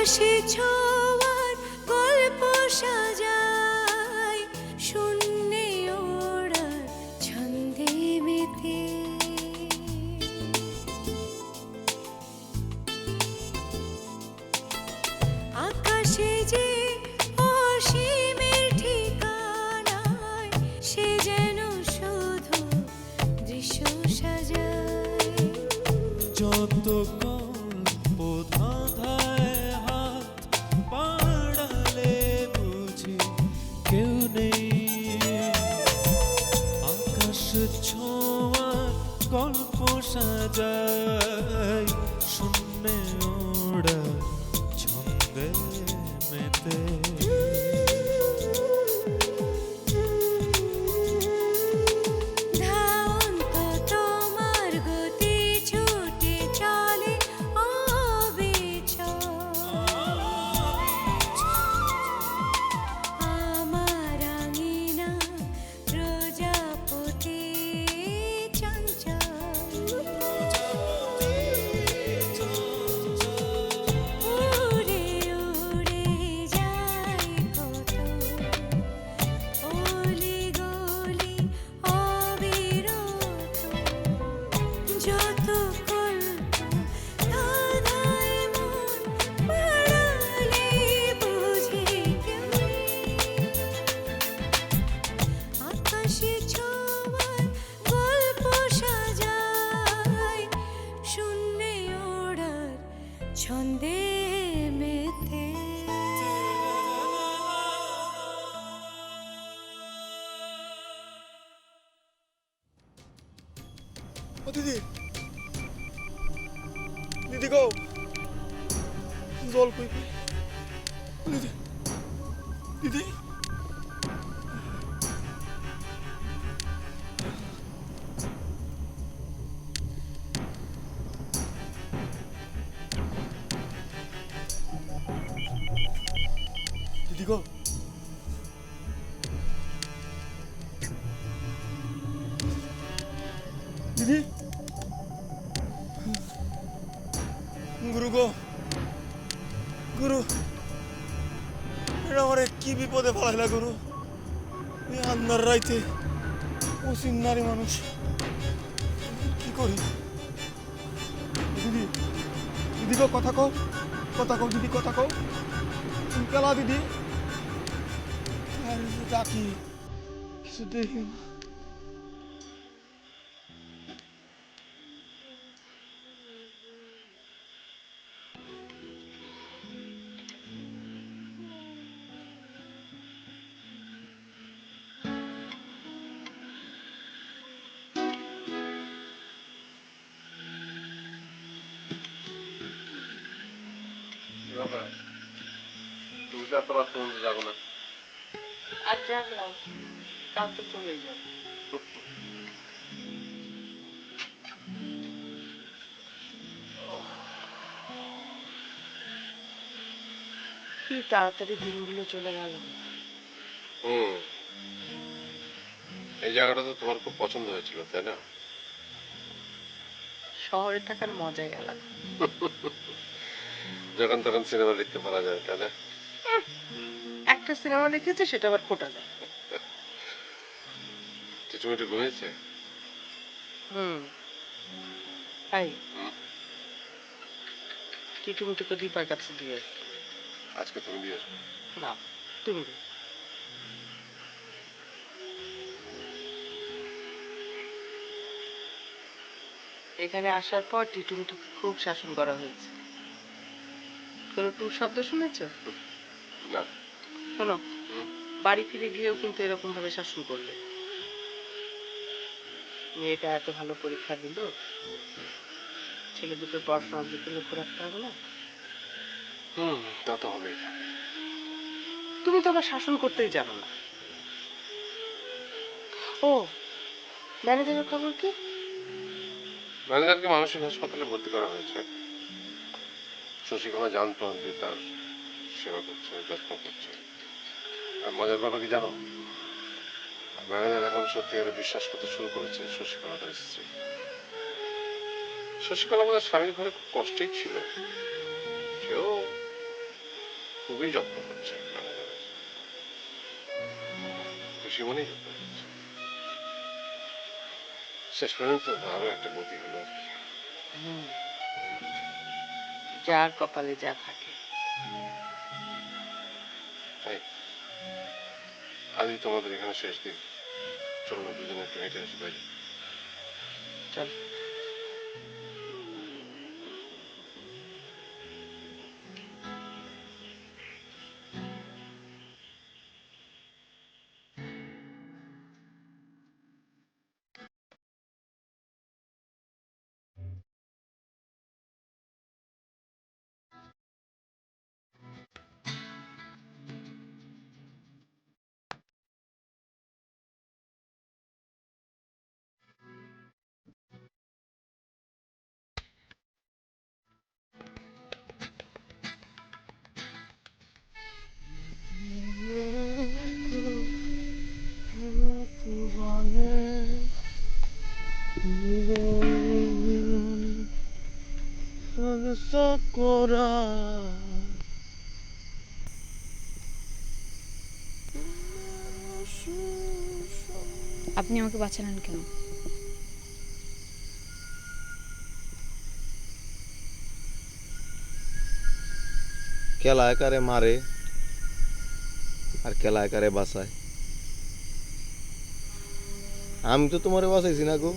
আকাশে ছোঁয়ার গল্প সাজাই শূন্যে ওড়ার ছন্দে মেতে আকাশে যে অসীমের ঠিকানায় সে যেন শুধু দৃশ্য সাজায় যত গল্প ধাঁধায় হাত বাড়ালে বুঝি কেউ নেই আকাশ ছোঁয়া গল্প সাজায় শূন্যে ওড়া ছন্দে মেতে ধাউন্ত তোমার গতি ছুটে চলে অবিচল আমার আঙিনা প্রজাপতি চঞ্চল উড়ে উড়ে যায় কত অলি গলি অবিরত যত কল্প ধাঁধায় মন বাড়ালে বুঝি কেউ নেই আকাশে ছোঁয়ার গল্প সাজাই শূন্যে ওড়ার ছন্দে মেতে ও দিদি দিদি গো জল কই দিদি দিদি দিদি গো দিদি গুরু গো গুরু এটা আমার কি বিপদে ফেলাইলা গুরু এই আন্ধার রাইতে অসীম নারী মানুষ কি করি দিদি দিদি গো কথা কও দিদি কথা কও তুমি কেলা দিদি আর ডাকি কিছু দেখি না তুমি তো এত রাত পর্যন্ত যাবো না আর জানলাম কাল তো চলে যাবো কি তাড়াতাড়ি দিনগুলো চলে গেল হুম এই জায়গাটা তো তোমার খুব পছন্দ হয়েছিল তাই না শহরে থাকার মজাই আলাদা যখন তখন সিনেমা দেখতে পারা যায় তাই না একটা সিনেমা দেখেছে সেটা আবার খোটা যায় তুমি একটু ঘুমিয়েছে তাই তুমি তোকে দীপার কাছে দিয়ে আজকে তুমি দিয়েছো না তুমি দে। এখানে আসার পর টিটুমিটুকে খুব শাসন করা হয়েছে কোনো টুর শব্দ শুনেছ না শোনো বাড়ি ফিরে গিয়েও কিন্তু এরকম ভাবে শাসন করবে মেয়েটা এত ভালো পরীক্ষা দিল ছেলে দুটোর পড়াশোনার দিকে লক্ষ্য রাখতে হবে না তা তো হবে তুমি তো আবার শাসন করতেই জানো না ও ম্যানেজারের খবর কি ম্যানেজারকে মানসিক হাসপাতালে ভর্তি করা হয়েছে শশীকলা জানতো যে তার সেবা করছে যত্ন করছে আর মজার ব্যাপার কি জানো ম্যানেজার এখন সত্যিকারে বিশ্বাস করতে শুরু করেছে শশীকলা তার স্ত্রী শশীকলা আমাদের স্বামীর ঘরে খুব কষ্টেই ছিল সেও খুবই যত্ন করছে ম্যানেজারের, খুশি মনেই যত্ন করছে। শেষ পর্যন্ত আরো একটা গতি হলো আর কি। যার কপালে যা থাকে। তাই আজই তোমাদের এখানে শেষ দিন, চলো না দুজনে একটু হেঁটে আসি বাইরে। চল। আপনি আমাকে বাঁচালেন কেন? কেলায় কারে মারে আর কেলায় কারে বাঁচায়। আমি তো তোমারে বাঁচাইছি না গো,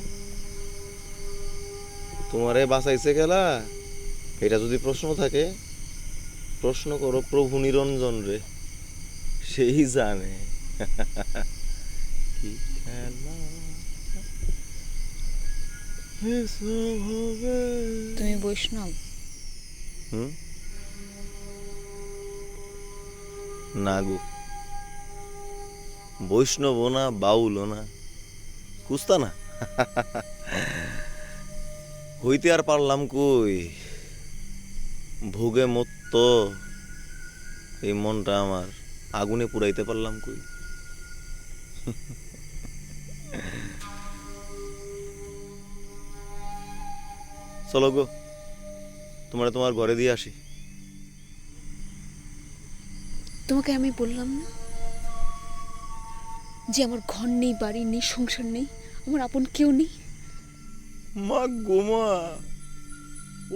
তোমারে বাঁচাইছে কেলা। এটা যদি প্রশ্ন থাকে, প্রশ্ন করো প্রভু নিরঞ্জন রে, সেই জানে কি খেলা এসব হবে। তুমি বৈষ্ণব? হুম, না গো, বৈষ্ণব না, বাউল না, কুস্তা না। হইতে আর পারলাম কই, ভোগে মত্ত এই মনটা আমার আগুনে পুরাইতে পারলাম কই। চলো গো, তোমার ঘরে দিয়ে আসি। তোমাকে আমি বললাম না যে আমার ঘর নেই, বাড়ি নেই, সংসার নেই, আমার আপন কেউ নেই? মা গোমা,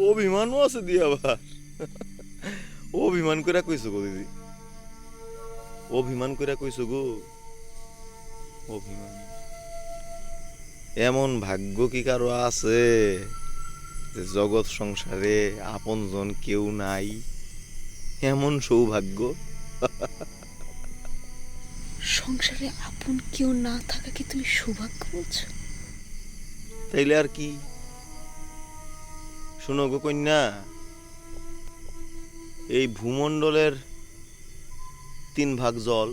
অভিমানও আছে দিয়ে আবার। অভিমান করে কইছো গো দিদি, অভিমান করে কইছো গো, অভিমান। এমন ভাগ্য কি কারো আছে যে জগৎ সংসারে আপনজন কেউ নাই? এমন সৌভাগ্য? সংসারে আপন কেউ না থাকা কি তুমি সৌভাগ্য বলছো? তাইলে আর কি? শুনো গো কন্যা, এই ভূমণ্ডলের 3 ভাগ জল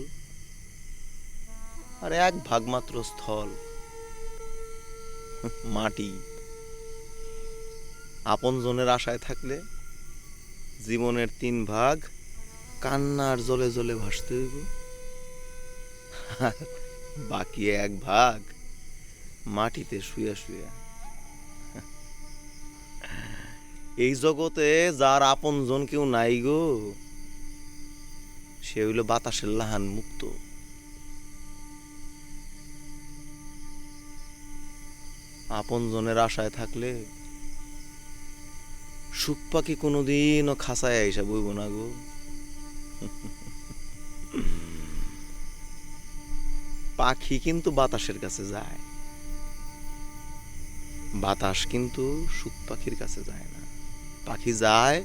আর 1 ভাগ মাত্র স্থল, মাটি। আপনজনের আশায় থাকলে জীবনের 3 ভাগ কান্নার জলে জলে ভাসতে হইব, আর বাকি 1 ভাগ মাটিতে শুয়ে শুয়ে। এই জগতে যার আপনজন কেউ নাই গো, সে হইল বাতাসের লাহান মুক্ত। আপনজনের আশায় থাকলে সুখ পাখি কোনোদিনও খাঁচায় আইসা বইব না গো। পাখি কিন্তু বাতাসের কাছে যায়, বাতাস কিন্তু সুখ পাখির কাছে যায় না। পাখি যায়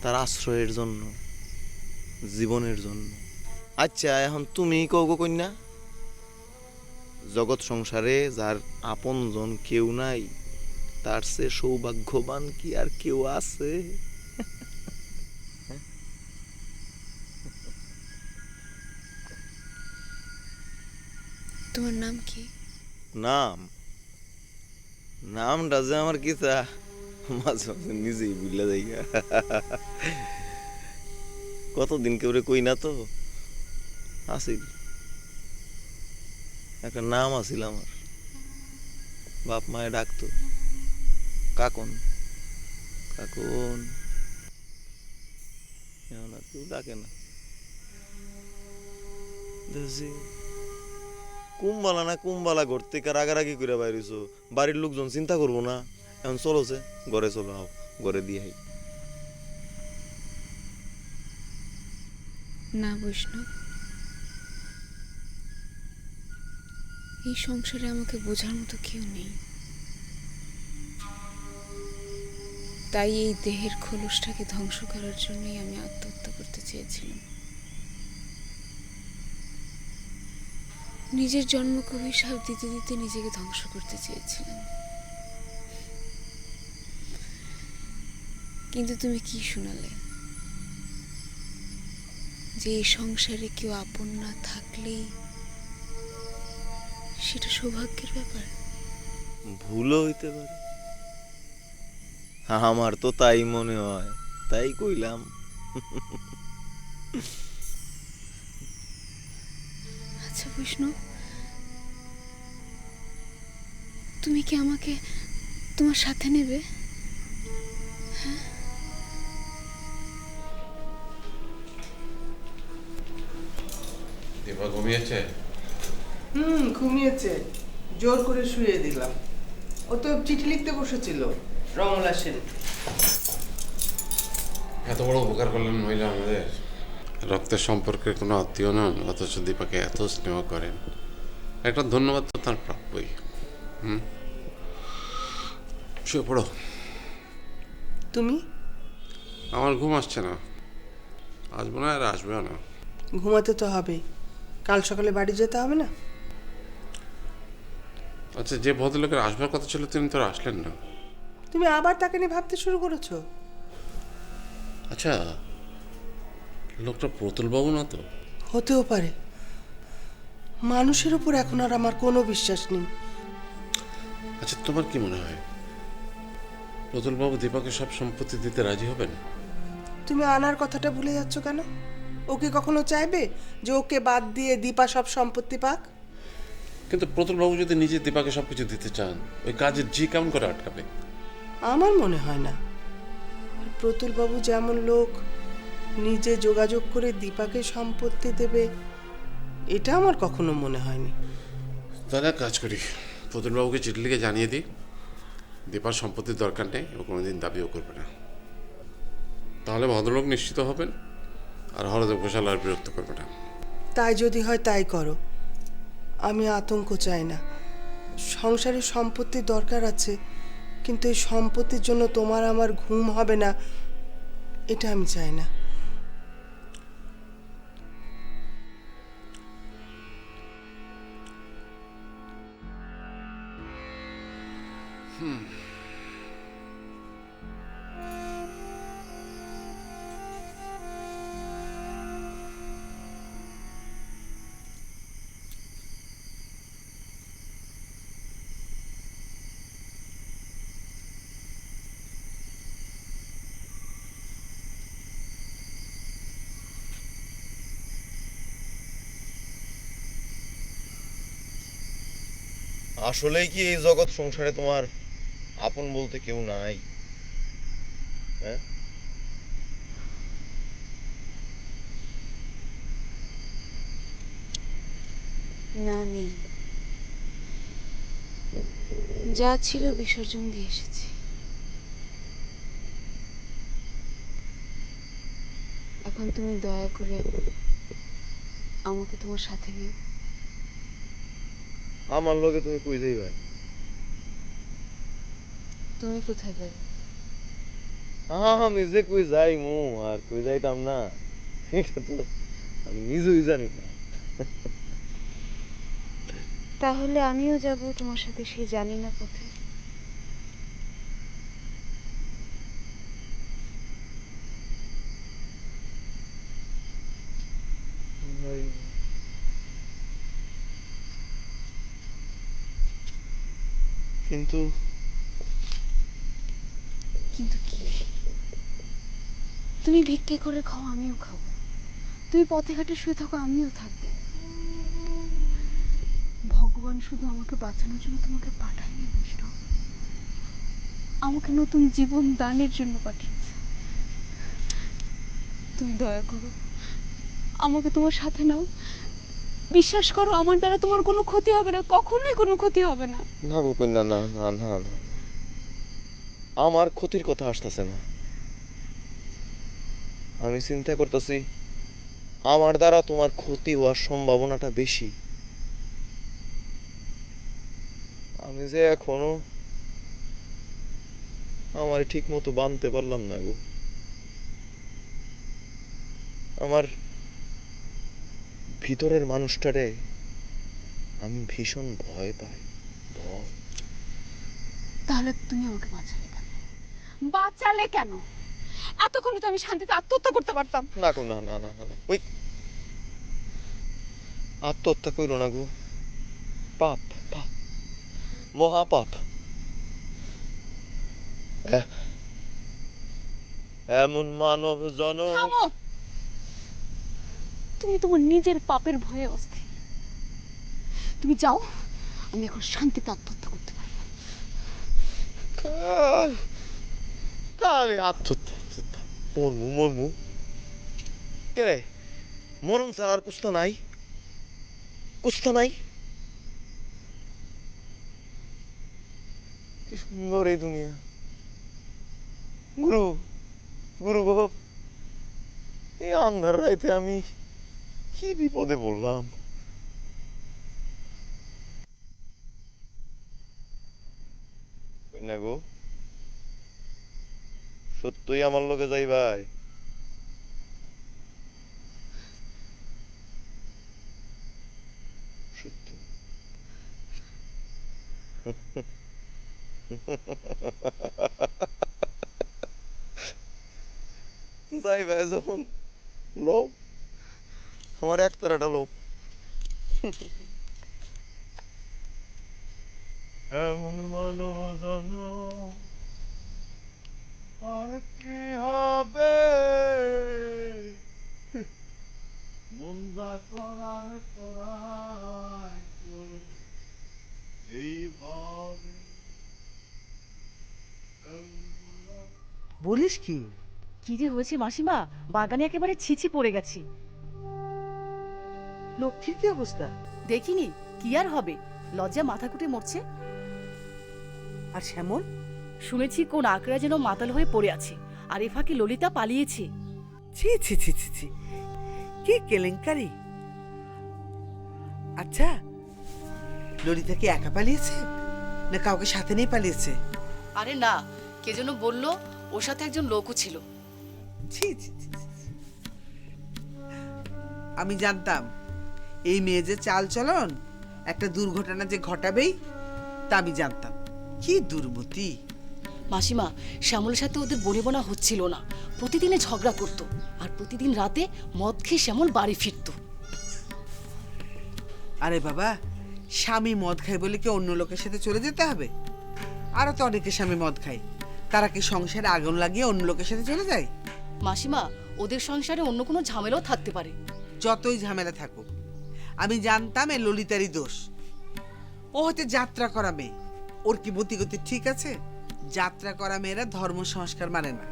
তার আশ্রয়ের জন্য, জীবনের জন্য। আচ্ছা, এখন তুমি কও গো কন্যা, জগৎ সংসারে যার আপনজন কেউ নাই, তার চেয়ে সৌভাগ্যবান কি আর কেউ আছে? তোমার নাম কি? নাম? নামটা যে আমার কি তা মাঝে মাঝে নিজেই ভুলে যাই। কতদিন কেউ কই না তো। আসিল একটা নাম আছিল আমার, বাপ মায়ে ডাকতো কাকন, কাকন। এখন আর কেউ ডাকে না। দেখছি কুম্বালা না কুম্বালা ঘর থেকে রাগারাগি করে বাইরেছো, বাড়ির লোকজন চিন্তা করবো না? এখন চলোছে ঘরে, চলো আও ঘরে দিয়ে আই। না বৈষ্ণব, এই সংসারে আমাকে বোঝার মতো কেউ নেই, তাই এই দেহের খোলসটাকে ধ্বংস করার জন্যই আমি আত্মহত্যা করতে চেয়েছিলাম। নিজের জন্মকে অভিশাপ দিতে দিতে নিজেকে ধ্বংস করতে চেয়েছিলাম, কিন্তু তুমি কি শোনালে যে এই সংসারে কেউ আপন না থাকলেই সেটা সৌভাগ্যের ব্যাপার। ভুলও হইতে পারে, আমার তো তাই মনে হয়, তাই কইলাম। আচ্ছা বৈষ্ণব, তুমি কি আমাকে তোমার সাথে নেবে? দীপা ঘুমিয়েছে? ঘুমিয়েছে, জোর করে শুয়ে দিলাম। ও তো চিঠি লিখতে বসেছিল, রমলা সেন। এত বড় উপকার করলেন মহিলা আমাদের। রক্তের সম্পর্কের কোনো আত্মীয় নন, অথচ দীপাকে এত স্নেহ করেন। একটা ধন্যবাদ তো তার প্রাপ্যই। শুয়ে পড়ো। তুমি? আমার ঘুম আসছে না, আসবো না আর আসবেও না। ঘুমাতে তো হবেই, কাল সকালে বাড়ি যেতে হবে না? আচ্ছা, যে ভদ্রলোকের আসবার কথা ছিল তিনি তো আর আসলেন না। তুমি আবার তাকে নিয়ে ভাবতে শুরু করেছো? আচ্ছা, লোকটা প্রতুলবাবু না তো? হতেও পারে। মানুষের উপর এখন আর আমার কোনো বিশ্বাস নেই। আচ্ছা, তোমার কি মনে হয় প্রতুলবাবু দীপাকে সব সম্পত্তি দিতে রাজি হবেন? তুমি আনার কথাটা ভুলে যাচ্ছ কেন? ওকে কখনো চাইবে যে ওকে বাদ দিয়ে দীপা সব সম্পত্তি পাক? কিন্তু প্রতুলবাবু যদি নিজে দীপাকে সবকিছু দিতে চান, ওই কাজের জি কেমন করে আটকাবে? আমার মনে হয় না। প্রতুলবাবু যেমন লোক, নিজে যোগাযোগ করে দীপাকে সম্পত্তি দেবে, এটা আমার কখনো মনে হয়নি। তাহলে এক কাজ করি, প্রতুলবাবুকে চিঠি লিখে জানিয়ে দিই দীপার সম্পত্তির দরকার নেই, ও কোনোদিন দাবিও করবে না। তাহলে ভদ্রলোক নিশ্চিত হবেন, আর হরদেব ঘোষাল আর বিরক্ত করবে না। তাই যদি হয় তাই করো, আমি আতঙ্ক চাই না। সংসারে সম্পত্তির দরকার আছে, কিন্তু এই সম্পত্তির জন্য তোমার আমার ঘুম হবে না, এটা আমি চাই না। আসলেই কি এই জগৎ সংসারে তোমার আপন বলতে কেউ নাই? হ্যাঁ, না, নেই। যা ছিল বিসর্জন দিয়ে এসেছি। এখন তুমি দয়া করে আমাকে তোমার সাথে নিও। আমার লগে তুমি কই যাইবা? তুমি কোথায় যাবে? আমি যে কই যাইমু আর কই যাইতাম না, এটা তো আমি নিজেই জানি না। তাহলে আমিও যাব তোমার সাথে সেই জানি না পথে। কিন্তু কিন্তু কি? তুমি ভিক্ষে করে খাও, আমিও খাবো। তুমি পথে ঘাটে শুয়ে থাকো, আমিও থাকবো। ভগবান শুধু আমাকে বাঁচানোর জন্য তোমাকে পাঠায়নি বৈষ্ণব, আমাকে নতুন জীবন দানের জন্য পাঠিয়েছে। তুমি দয়া করো, আমাকে তোমার সাথে নাও। বিশ্বাস করো, আমার দ্বারা তোমার কোনো ক্ষতি হবে না, কখনোই কোনো ক্ষতি হবে না। না গো কন্যা, না না না না। আমার ক্ষতির কথা আসতেছে না। আমি চিন্তা করতেছি আমার দ্বারা তোমার ক্ষতি হওয়ার সম্ভাবনাটা বেশি। আমি যে এখনো আমার ঠিক মতো বানতে পারলাম না গো। আমার ভিতরের মানুষটারে আমি ভীষণ ভয় পাই। ভয়। তাহলে তুমি আমাকে বাঁচালে কেন? বাঁচালে কেন? এতক্ষণ তো আমি শান্তিতে আত্মহত্যা করতে পারতাম। না গো, না না না না না। ওই আত্মহত্যা করো না গো। পাপ, পাপ, মহাপাপ। এমন মানব জনম। থামো! তুমি তোমার নিজের পাপের ভয়ে অস্থির। তুমি যাও, আমি এখন শান্তিতে আত্মহত্যা করতে পারবো। আমি আত্মহত্যা মরমু মরমু। কে রে, মরণ ছাড়া আর কুস্তা নাই, কুস্তা নাই। কি সুন্দর এই দুনিয়া। গুরু, গুরু বাবা, এই আন্ধার রাইতে আমি কি বিপদে পড়লাম। না গো, সত্যই আমার লোকে যাই ভাই। সত্য। যাই ভাই যখন লোভ, আমার একতারাটা লোভ। এমন মানব জনম আর কি হবে, মন যা করার করাই করো এইভাবে। বলিস কি? কি যে হয়েছে মাসিমা, বাগানে একেবারে ছিছি পড়ে গেছি। লক্ষ্মীর কি অবস্থা? দেখিনি, কি আর হবে, লজ্জা মাথা কুটে মরছে। আর শ্যামল? শুনেছি কোন আকড়া যেন মাতাল হয়ে পড়ে আছে, আর এ ফাঁকে ললিতা পালিয়েছে। ছি ছি ছি ছি ছি, কি কেলেঙ্কারি! আচ্ছা, ললিতা কি একা পালিয়েছে না কাউকে সাথে নিয়ে পালিয়েছে? আরে না, কে যেন বললো ওর সাথে একজন লোকও ছিল। ছি ছি ছি ছি ছি। আমি জানতাম এই মেয়ে যে চাল চলন একটা দুর্ঘটনা যে ঘটাবেই, তা আমি জানতাম। কি দুর্মতি! মাসিমা, শ্যামলের সাথে ওদের বনিবনা হচ্ছিল না, প্রতিদিনে ঝগড়া করত, আর প্রতিদিন রাতে মদ খেয়ে শ্যামল বাড়ি ফিরত। আরে বাবা, স্বামী মদ খায় বলে কি অন্য লোকের সাথে চলে যেতে হবে? আরো তো অনেকে স্বামী মদ খায়, তারা কি সংসারে আগুন লাগিয়ে অন্য লোকের সাথে চলে যায়? মাসিমা, ওদের সংসারে অন্য কোনো ঝামেলাও থাকতে পারে। যতই ঝামেলা থাকুক, আমি জানতাম এ ললিতারই দোষ। ও হতে যাত্রা করা মেয়ে, ওর কি মতিগতি ঠিক আছে? যাত্রা করা মেয়েরা ধর্ম সংস্কার মানে না,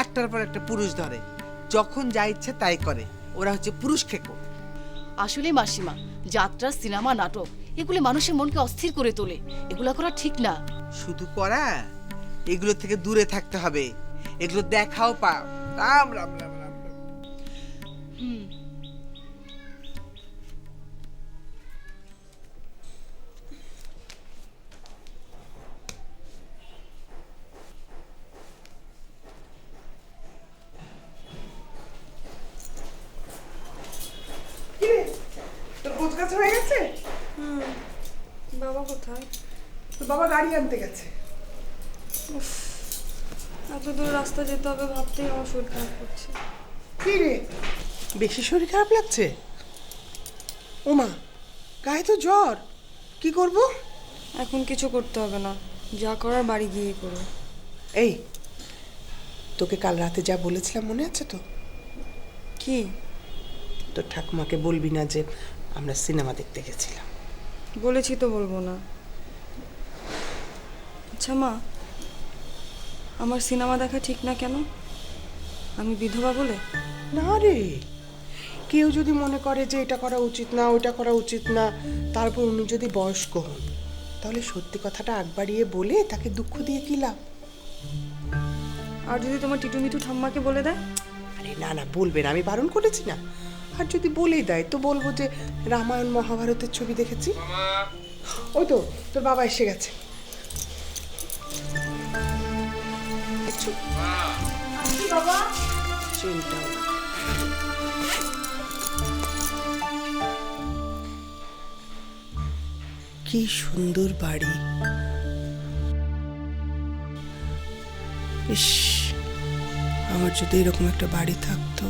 একটার পর একটা পুরুষ ধরে, যখন যা ইচ্ছে তাই করে। ওরা হচ্ছে পুরুষ খেকো। আসলে মাসিমা, যাত্রা, সিনেমা, নাটক এগুলো মানুষের মনকে অস্থির করে তোলে, এগুলো করা ঠিক না। শুধু করা, এগুলো থেকে দূরে থাকতে হবে। এগুলো দেখাও পাও। রাম রাম রাম রাম রাম। কিরে, তোর কোচ কাছে হয়ে গেছে? বাবা কোথায়? তোর বাবা গাড়ি আনতে গেছে। এত দূর রাস্তা যেতে হবে ভাবতেই আমার শরীর খারাপ করছে। কি রে, বেশি শরীর খারাপ লাগছে? ওমা, গায়ে তো জ্বর, কি করব? এখন কিছু করতে হবে না, যা করার বাড়ি গিয়ে করো। এই, তোকে কাল রাতে যা বলেছিলাম মনে আছে তো? কি? তোর ঠাকুমাকে বলবি না যে আমরা সিনেমা দেখতে গেছিলাম। বলেছি তো বলবো না। আচ্ছা মা, আমার সিনেমা দেখা ঠিক না কেন? আমি বিধবা বলে? না রে, কেউ যদি মনে করে যে এটা করা উচিত না, ওটা করা উচিত না, তারপর উনি যদি বয়স্ক হন, তাহলে সত্যি কথাটা আগ বাড়িয়ে বলে তাকে দুঃখ দিয়ে কি লাভ? আর যদি তোমার টিটু মিঠু ঠাম্মাকে বলে দেয়? আরে না না, বলবে না, আমি বারণ করেছি না। আর যদি বলেই দেয় তো বলবো যে রামায়ণ মহাভারতের ছবি দেখেছি। ওই তো তোর বাবা এসে গেছে। চেনটাও না। কি সুন্দর বাড়ি! ইস, আমার যদি এরকম একটা বাড়ি থাকতো।